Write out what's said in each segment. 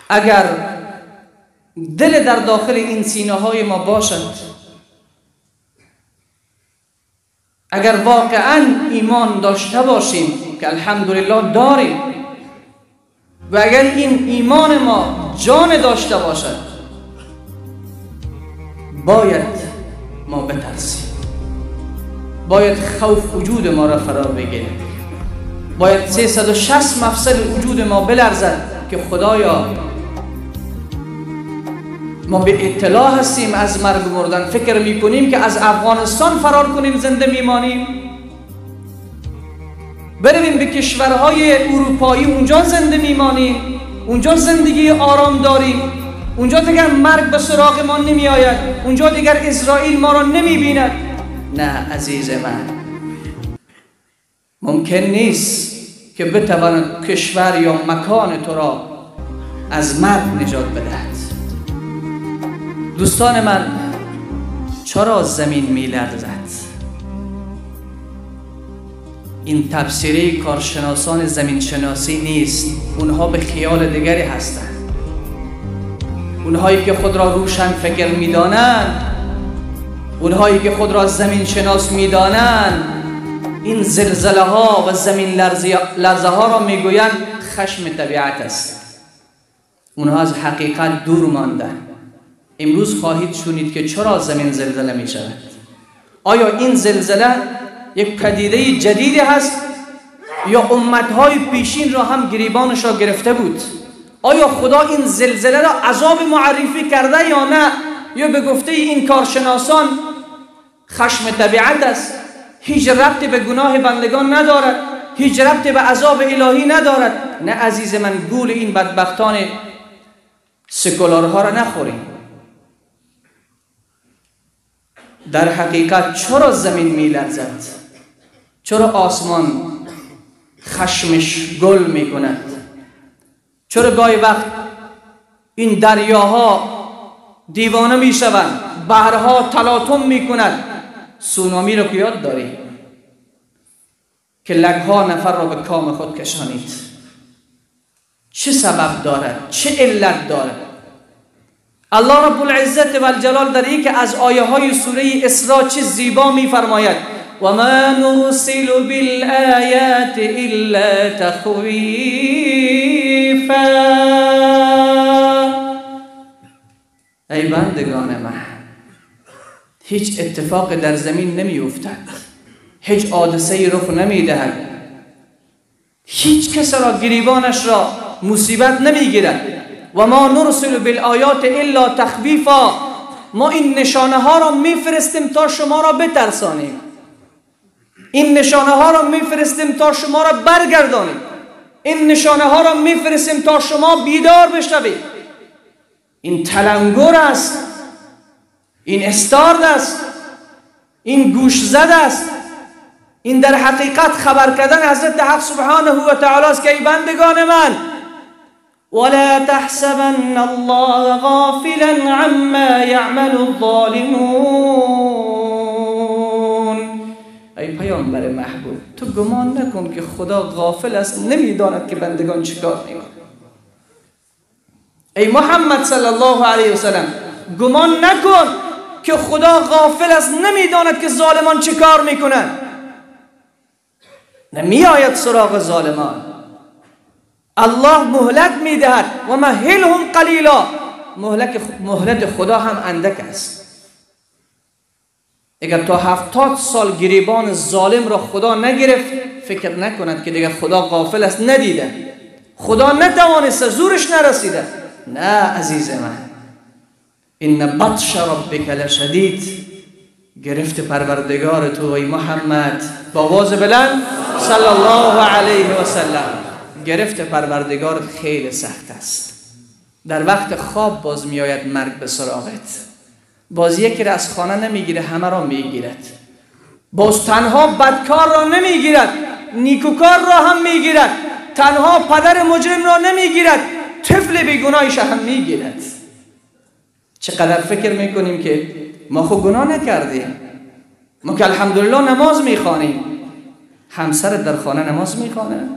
اگر دل در داخل این سینه های ما باشد، اگر واقعا ایمان داشته باشیم که الحمدلله داریم، و اگر این ایمان ما جان داشته باشد، باید ما بترسیم، باید خوف وجود ما را فرا بگیره، باید 360 مفصل وجود ما بلرزد که خدایا ما به اطلاع هستیم از مرگ و مردن، فکر میکنیم که از افغانستان فرار کنیم زنده میمانیم، برویم به کشورهای اروپایی اونجا زنده میمانیم، اونجا زندگی آرام داریم، اونجا دیگر مرگ به سراغ ما نمی آید، اونجا دیگر اسرائیل ما را نمی بیند. نه عزیز من، ممکن نیست که بتواند کشور یا مکان تو را از مرگ نجات بدهد. دوستان من، چرا زمین می لرزد؟ این تفسیری کارشناسان زمین شناسی نیست، اونها به خیال دیگری هستند. اونهایی که خود را روشن فکر می دانند، اونهایی که خود را زمین شناس می دانند، این زلزله ها و زمین لرزه ها را می گویند خشم طبیعت است. اونها از حقیقت دور ماندن. امروز خواهید شنید که چرا زمین زلزله می شود. آیا این زلزله یک پدیده جدیدی هست یا امتهای پیشین را هم گریبانش را گرفته بود؟ آیا خدا این زلزله را عذاب معرفی کرده یا نه؟ یا به گفته این کارشناسان خشم طبیعت است، هیچ ربطی به گناه بندگان ندارد، هیچ ربطی به عذاب الهی ندارد؟ نه عزیز من، گول این بدبختان سکولارها را نخوریم. در حقیقت چرا زمین می لرزد؟ چرا آسمان خشمش گل می کند؟ چرا گاهی وقت این دریاها دیوانه می شوند، بحرها تلاطم می کند؟ سونامی رو که یاد داریم که لگها نفر را به کام خود کشانید. چه سبب دارد؟ چه علت دارد؟ الله رب العزت و الجلال در یکی از آیه های سوره اسراء چه زیبا می فرماید: و ما نرسل بالآیات الا تخویفا. ای بندگان من، هیچ اتفاق در زمین نمی افتد، هیچ حادثه‌ای رخ نمی دهد، هیچ کس را گریبانش را مصیبت نمی گیرد. و ما نرسل بالآیات الا تخویفا. ما این نشانه ها را میفرستیم تا شما را بترسانیم، این نشانه ها را میفرستیم تا شما را برگردانیم، این نشانه ها را میفرستیم تا شما بیدار بشوید. این تلنگر است، این استارد است، این گوش زد است، این در حقیقت خبر کردن حضرت حق سبحانه و تعالی است که ای بندگان من، ولا تحسبن الله غافلا عما يعمل الظالمون. ای پیامبر محبوب، تو گمان نکن که خدا غافل است، نمیداند که بندگان چیکار میکنند. ای محمد صلی الله علیه و سلم، گمان نکن که خدا غافل است، نمیداند که ظالمان چیکار میکنند. نمیآید سراغ ظالمان. الله مهلت میدهد و مهلهم قلیلا. مهلت خدا هم اندک است. اگر تا 70 سال گریبان ظالم را خدا نگرفت، فکر نکند که دیگر خدا غافل است، ندیده، خدا نتوانسته، زورش نرسیده. نه عزیز من، این بطش ربک لشدید. گرفت پروردگار تو ای محمد، با آواز بلند صلی الله علیه و سلم، گرفت پروردگار خیلی سخت است. در وقت خواب باز می آید مرگ به سراغت. باز یکی را از خانه نمیگیره، همه را میگیرد. باز تنها بدکار را نمیگیرد، نیکوکار را هم میگیرد. تنها پدر مجرم را نمیگیرد، طفل بیگناهش هم میگیرد. چقدر فکر میکنیم که ما خود گناه نکردیم، ما که الحمدلله نماز میخوانیم. همسرت در خانه نماز میخواند؟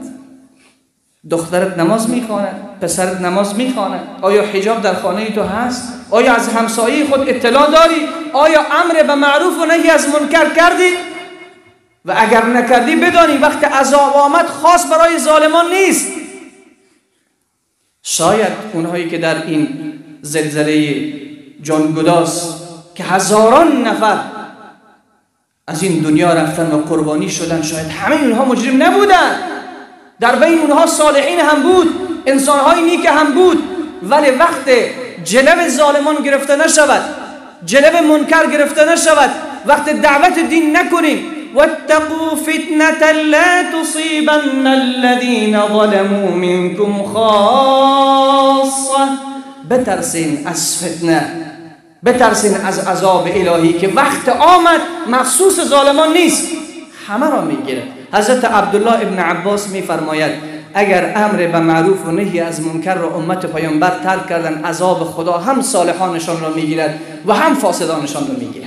دخترت نماز میخواند، پسرت نماز میخواند؟ آیا حجاب در خانه تو هست؟ آیا از همسایه خود اطلاع داری؟ آیا امر به معروف و نهی از منکر کردی؟ و اگر نکردی بدانی وقت عذاب آمد خاص برای ظالمان نیست. شاید اونهایی که در این زلزله جانگداز که هزاران نفر از این دنیا رفتن و قربانی شدن، شاید همه اونها مجرم نبودن، در بین اونها صالحین هم بود، انسانهای نیک هم بود، ولی وقت جلب ظالمان گرفته نشود، جلب منکر گرفته نشود، وقت دعوت دین نکنیم، واتقوا فتنة لا تصيبن الذين ظلموا منكم خاصة. بترسین از فتنه، بترسین از عذاب الهی که وقت آمد مخصوص ظالمان نیست، همه را میگیره. حضرت عبدالله ابن عباس میفرماید اگر امر به معروف و نهی از منکر را امت پیامبر ترک کردن، عذاب خدا هم صالحانشان را میگیرد و هم فاسدانشان را میگیرد.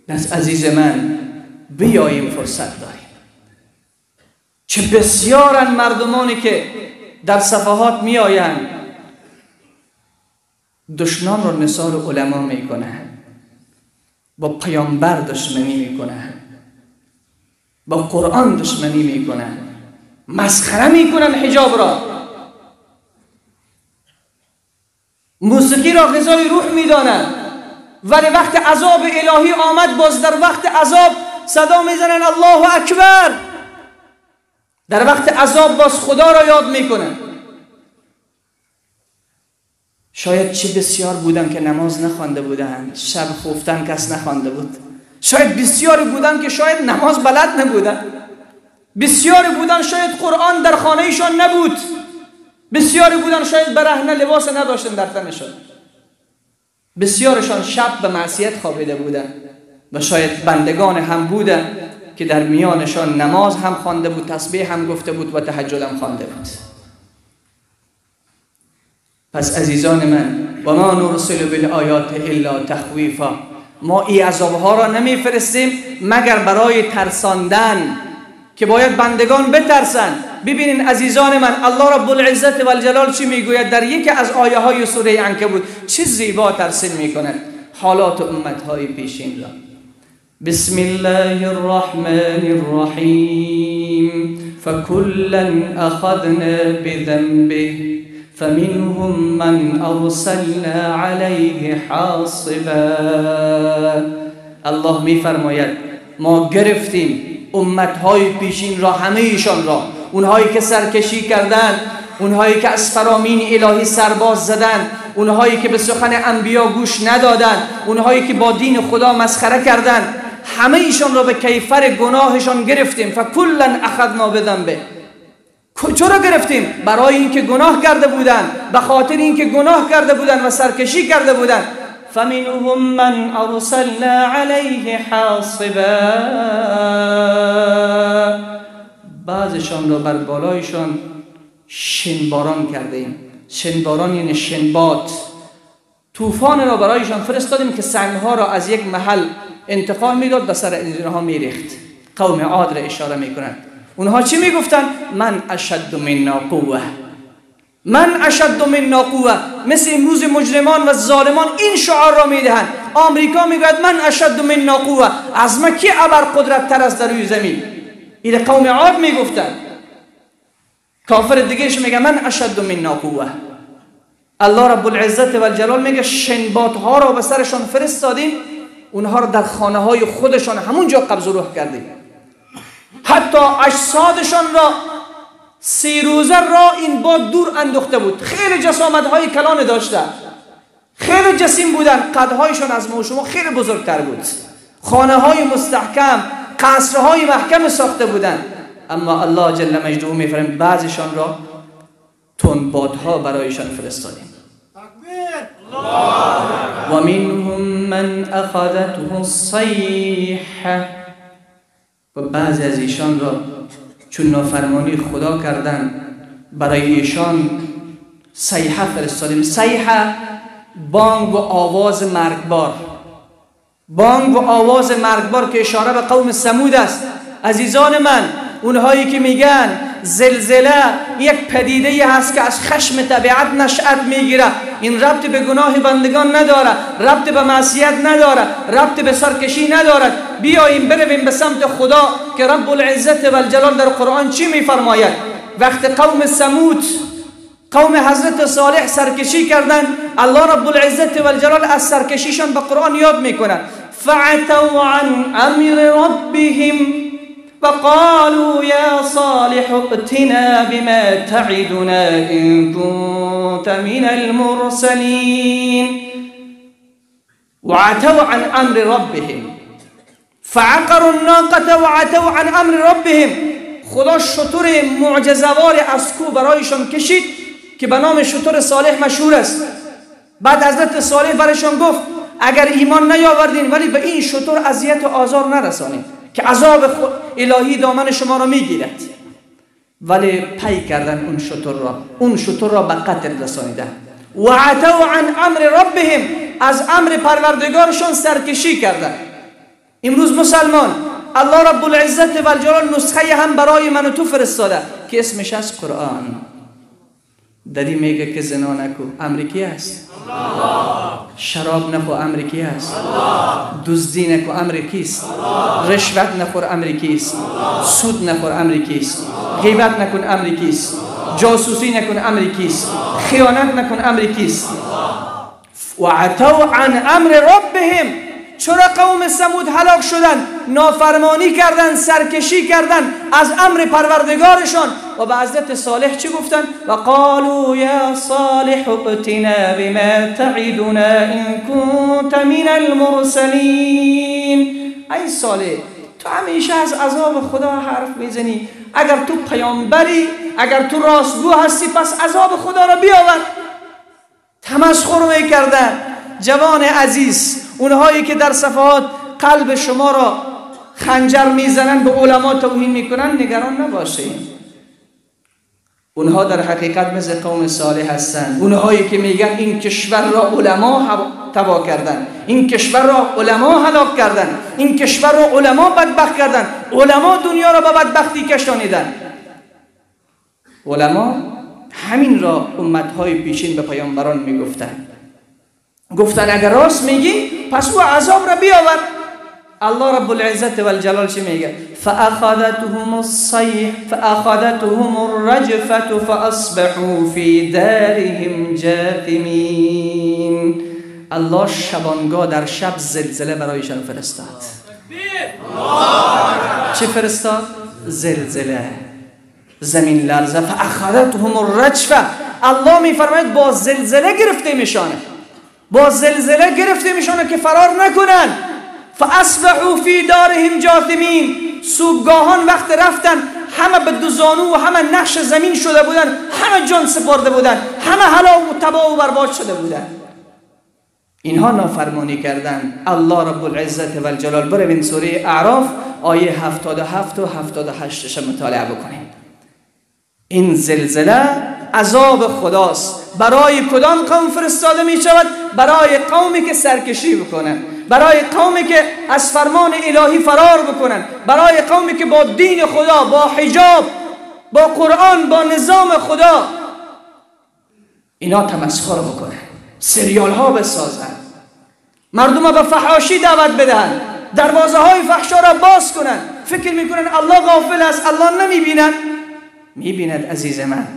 پس عزیز من بیاییم فرصت داریم. چه بسیارن مردمانی که در صفحات می آیند دشمنان را نثار علما می کنند، با پیامبر دشمنی می کنند، با قرآن دشمنی می کنند، مسخره می کنند حجاب را، موسیقی را غذای روح می دانند، ولی وقت عذاب الهی آمد باز در وقت عذاب صدا میزنن الله اکبر. در وقت عذاب باز خدا را یاد میکنن. شاید چه بسیار بودن که نماز نخوانده بودند، شب خفتن کس نخوانده بود. شاید بسیاری بودن که شاید نماز بلد نبودن، بسیاری بودن شاید قرآن در خانهشان نبود، بسیاری بودن شاید برهنه لباس نداشتن در تنشان، بسیارشان شب به معصیت خوابیده بودند و شاید بندگان هم بودند که در میانشان نماز هم خوانده بود، تسبیح هم گفته بود و تهجد هم خوانده بود. پس عزیزان من، و ما نرسل بالآیات الا تخویفا، ما این عذابها را نمیفرستیم مگر برای ترساندن که باید بندگان بترسند. ببینین عزیزان من، الله رب العزت و الجلال چی میگوید در یکی از آیه های سوره عنکبوت؟ چه زیبا ترسیم میکند حالات امت های پیشین را. بسم الله الرحمن الرحیم فکلا اخذنا بذنبه فمنهم من ارسلنا علیه حاصبا. الله میفرماید ما گرفتیم امتهای پیشین را، همه ایشان را، اونهایی که سرکشی کردند، اونهایی که از فرامین الهی سرباز زدند، اونهایی که به سخن انبیا گوش ندادند، اونهایی که با دین خدا مسخره کردند، همه ایشان را به کیفر گناهشان گرفتیم. فکلا اخذنا بذنبه. چرا گرفتیم؟ برای اینکه گناه کرده بودند، به خاطر اینکه گناه کرده بودند و سرکشی کرده بودند. فمنهم من ارسلنا علیه حاصبا. بعضشان را بر بالایشان شنباران کردیم. شنباران یعنی شنبات، طوفان را برایشان فرستادیم که سنگها را از یک محل انتقال میداد و سر اینها میریخت. قوم عاد را اشاره میکنند. اونها چی میگفتن؟ من اشد منا قوه، من اشد منا قوه. مثل امروز مجرمان و ظالمان این شعار را میدهند. آمریکا میگوید من اشد منا قوه، از ما کی ابر قدرت تر است در روی زمین؟ این قوم عاد میگفتن. کافر دیگهش میگه من اشد منا قوه. الله رب العزت و الجلال میگه شنبات ها را به سرشان فرستادیم، اونها را در خانه های خودشان همونجا قبض و روح کردیم. حتی اجسادشان را 3 روزه را این باد دور انداخته بود. خیلی جسامت‌های کلان داشتن، خیلی جسیم بودن، قدهایشان از ما و شما خیلی بزرگتر بود، خانه‌های مستحکم، قصرهای محکم ساخته بودند. اما الله جل مجدوه می‌فرماید بعضیشان را تندبادها برایشان فرستادیم. و منهم من اخذته الصیحه. و بعضی از ایشان را چون نافرمانی خدا کردن برای ایشان صیحه فرستادیم. صیحه بانگ و آواز مرگبار، بانگ و آواز مرگبار که اشاره به قوم ثمود است. عزیزان من، اونهایی که میگن زلزله یک پدیده هست که از خشم طبیعت نشأت میگیره. این ربط به گناه بندگان نداره، ربط به معصیت نداره، ربط به سرکشی نداره. بیاییم برویم به سمت خدا که رب العزت و الجلال در قرآن چی میفرماید؟ وقت قوم ثمود، قوم حضرت صالح سرکشی کردن، الله رب العزت و الجلال از سرکشیشان به قرآن یاد میکنه. فعتوا عن امر ربهم وقالوا يا صالح ائتنا بما تعدنا إن كنت من المرسلين. وعتوا عن امر ربهم فعقروا الناقة وعتوا عن امر ربهم. خدا شتر معجزه‌وار از کو برایشان کشید که به نام شتر صالح مشهور است. بعد حضرت صالح برایشان گفت اگر ایمان نیاوردین ولی به این شتر اذیت و آزار نرسانید که عذاب الهی دامن شما را میگیرد. ولی پی کردن اون شتر را به قتل رسانیدن. و عتوا عن امر ربهم، از امر پروردگارشان سرکشی کردن. امروز مسلمان الله رب العزت و الجلال نسخه هم برای من و تو فرستاده که اسمش از قرآن. دادی میگه که زنا نکو، امریکی است. شراب نخو، امریکی است. دزدی نکو، امریکی است. رشوت نخور، امریکی است. سود نخور، امریکی است. غیبت نکن، امریکی است. جاسوسی نکن، امریکی است. خیانت نکن، امریکی است. وعتوا عن امر ربهم. چرا قوم ثمود هلاک شدن؟ نافرمانی کردن، سرکشی کردن از امر پروردگارشان. و به حضرت صالح چی گفتن؟ و قالوا یا صالح ائتنا بما تعدنا ان كنت من المرسلین. ای صالح تو همیشه از عذاب خدا حرف میزنی، اگر تو پیامبری، اگر تو راستگو هستی پس عذاب خدا را بیاور. تمسخر میکردن. جوان عزیز، اونهایی که در صفحات قلب شما را خنجر میزنن، به علما توهین میکنن، نگران نباشید. اونها در حقیقت مثل قوم صالح هستند. اونهایی که میگن این کشور را علما تباه کردن، این کشور را علما هلاک کردن، این کشور را علما بدبخت کردن، علما دنیا را به بدبختی کشانیدن. علما همین را امتهای پیشین به پیامبران میگفتن. گفتن اگر راست میگی پس او عذاب را بیاور. الله رب العزت و الجلال چی میگه؟ فاخذتهم الصيحة فاخذتهم الرجفة فاصبحوا في دارهم جاثمين. الله شبانگاه در شب زلزله برایشان فرستاد. چه فرستاد؟ زلزله، زمین لرزه. فاخذتهم الرجفة. الله میفرماید با زلزله گرفته میشانه، با زلزله گرفته میشانه که فرار نکنن. فاصبحوا فی دارهم جاثمین. صبحگاهان وقت رفتن همه به دوزانو و همه نقش زمین شده بودن، همه جان سپرده بودن، همه هلاک و تباه و برباد شده بودن. اینها نافرمانی کردن. الله رب العزت و الجلال، بروین سوره اعراف آیه 77 و 78 مطالعه بکنید. این زلزله عذاب خداست. برای کدام قوم فرستاده می شود؟ برای قومی که سرکشی بکنن، برای قومی که از فرمان الهی فرار بکنن، برای قومی که با دین خدا، با حجاب، با قرآن، با نظام خدا اینا تمسخر بکنن، سریال ها بسازن، مردم به فحاشی دعوت بدهن، دروازه های فحشا را باز کنن. فکر میکنن الله غافل است، الله نمیبیند. میبیند عزیز من.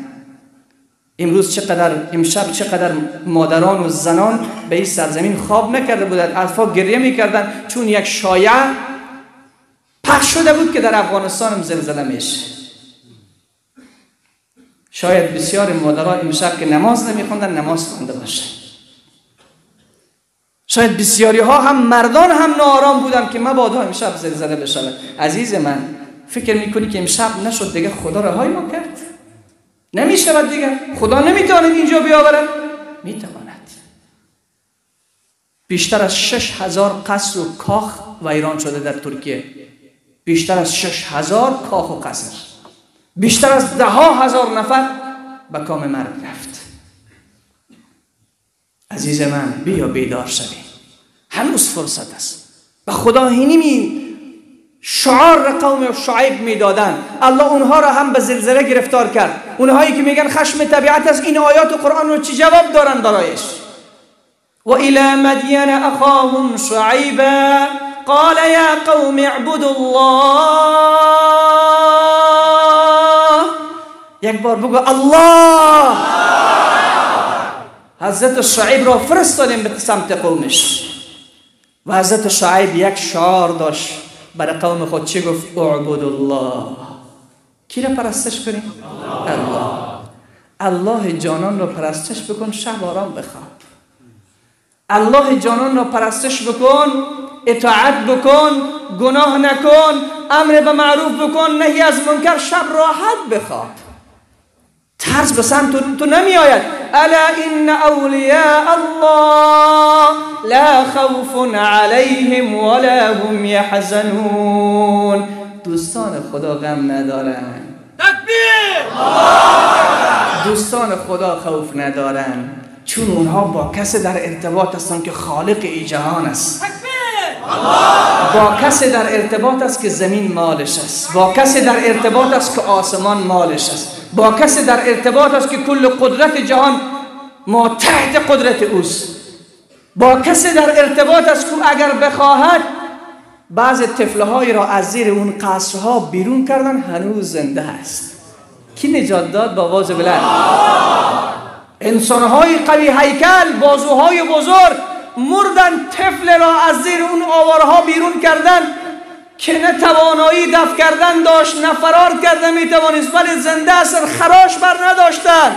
امشب چقدر مادران و زنان به این سرزمین خواب نکرده بودند، اطفال گریه میکردن چون یک شایعه پخش شده بود که در افغانستان هم زلزله میشه. شاید بسیار مادران امشب که نماز نمیخوندن نماز خوانده باشه. شاید بسیاری ها هم مردان هم ناآرام بودن که مبادا امشب زلزله بشه. عزیز من، فکر میکنی که امشب نشد دیگه خدا رهای ما کرد؟ نمیشود دیگه. خدا نمیتواند اینجا بیاورد؟ میتواند. بیشتر از 6000 قصر و کاخ ویران شده در ترکیه. بیشتر از 6000 کاخ و قصر. بیشتر از 10,000 نفر به کام مرگ رفت. عزیز من، بیا بیدار شوی. هنوز فرصت است. به خدا شعار قوم شعیب میدادن. الله اونها را هم به زلزله گرفتار کرد. اونهایی که میگن خشم طبیعت است، این آیات قرآن رو چی جواب دارن برایش؟ و الی مدین اخاهم شعیبا قال یا قوم اعبدوا الله. یک بار بگو الله. حضرت شعیب را فرستادیم به سمت قومش و حضرت شعیب یک شعار داشت برای قوم خود. چی گفت؟ اعبدوا الله. کی را پرستش کنیم؟ الله. الله جانان را پرستش بکن، شب آرام بخواب. الله جانان را پرستش بکن، اطاعت بکن، گناه نکن، امر به معروف بکن، نهی از منکر، شب راحت بخواب. ترس به سمت تو نمی آید. الا ان اولیاء الله لا خوف علیهم ولا هم یحزنون. دوستان خدا غم ندارن. تکبیر! دوستان خدا خوف ندارن، چون اونها با کسی در ارتباط هستند که خالق ای جهان است. با کسی در ارتباط است که زمین مالش است. با کسی در ارتباط است که آسمان مالش است. با کسی در ارتباط است که کل قدرت جهان ما تحت قدرت اوست. با کسی در ارتباط است که اگر بخواهد بعض طفلهایی را از زیر اون قصرها بیرون کردن هنوز زنده است. کی نجات داد؟ با آواز بلند. انسانهای قوی هیکل، بازوهای بزرگ مردن، طفل را از زیر اون آوارها بیرون کردن که نه توانایی دفع کردن داشت نه فرار کردن میتوانست، ولی زنده اصلا خراش بر نداشتن.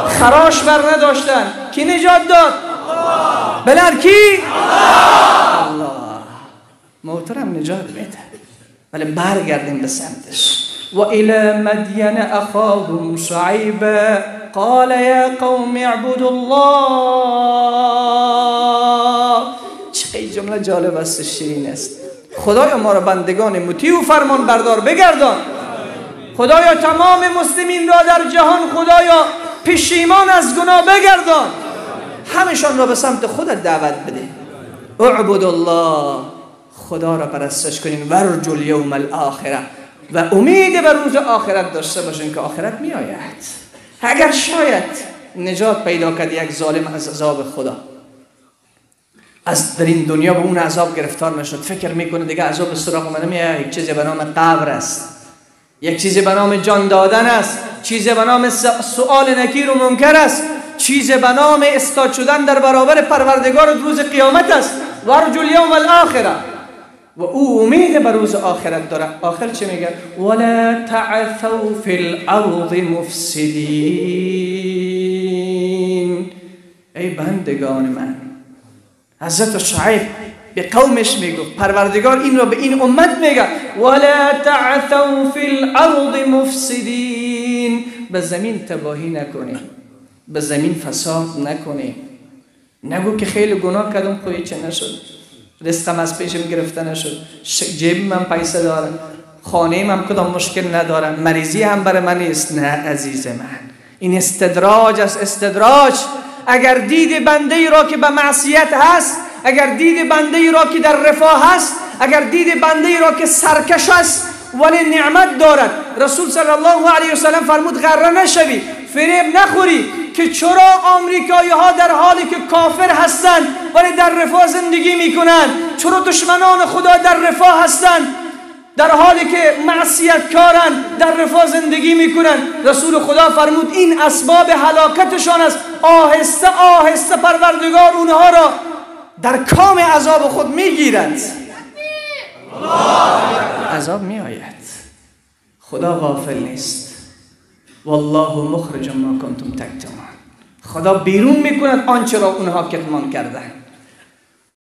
خراش بر نداشتن. کی نجات داد؟ بلند کی؟ الله. محترم نجات میده، ولی برگردیم به سمتش. و الی مدین اخاهم شعیبا قال یا قوم اعبدوا الله. چه جمله جالب است و شیرین است. خدایا ما را بندگان مطیع و فرمان بردار بگردان. خدایا تمام مسلمین را در جهان خدایا پشیمان از گناه بگردان. همشان را به سمت خودت دعوت بده. اعبدوا الله. خدا را پرستش کنین. ورجو الیوم الاخره. و امید به روز آخرت داشته باشین که آخرت می آید. اگر شاید نجات پیدا کرد یک ظالم از عذاب خدا، از در این دنیا به اون عذاب گرفتار نشد، فکر میکنه دیگه عذاب سراغ من نمیاد. یک چیزی به نام قبر است، یک چیزی به نام جان دادن است، چیزی به نام سؤال نکیر و منکر است، چیزی به نام استاد شدن در برابر پروردگار روز قیامت است. ورجو الیوم الاخره. و او امید بر روز آخرت داره. آخر چه میگه؟ ولا تعثوا فی الارض مفسدین. ای بندگان من، حضرت شعیب به قومش میگفت، پروردگار این را به این امت میگه ولا تعثوا فی الارض مفسدین. به زمین تباهی نکنی، به زمین فساد نکنی. نگو که خیلی گناه کردم خودی چه نشد، رزقم از پیشم گرفته نشد، جیب من پیسه دارم، خانه من کدام مشکل ندارم، مریضی هم برای من نیست. نه عزیز من، این استدراج است. استدراج. اگر دید بنده ای را که به معصیت هست، اگر دید بنده ای را که در رفاه هست، اگر دید بنده ای را که سرکش است ولی نعمت دارد، رسول صلی الله علیه و سلم فرمود غره نشوی، فریب نخوری که چرا آمریکایی ها در حالی که کافر هستند ولی در رفاه زندگی میکنند، چرا دشمنان خدا در رفاه هستند در حالی که معصیت کارن در رفاه زندگی میکنن. رسول خدا فرمود این اسباب هلاکتشان است. آهسته آهسته پروردگار اونها را در کام عذاب خود میگیرد. عذاب میآید. خدا غافل نیست. والله مخرج ما کنتم تکتمون. خدا بیرون میکند آنچه را اونها کتمان کردن.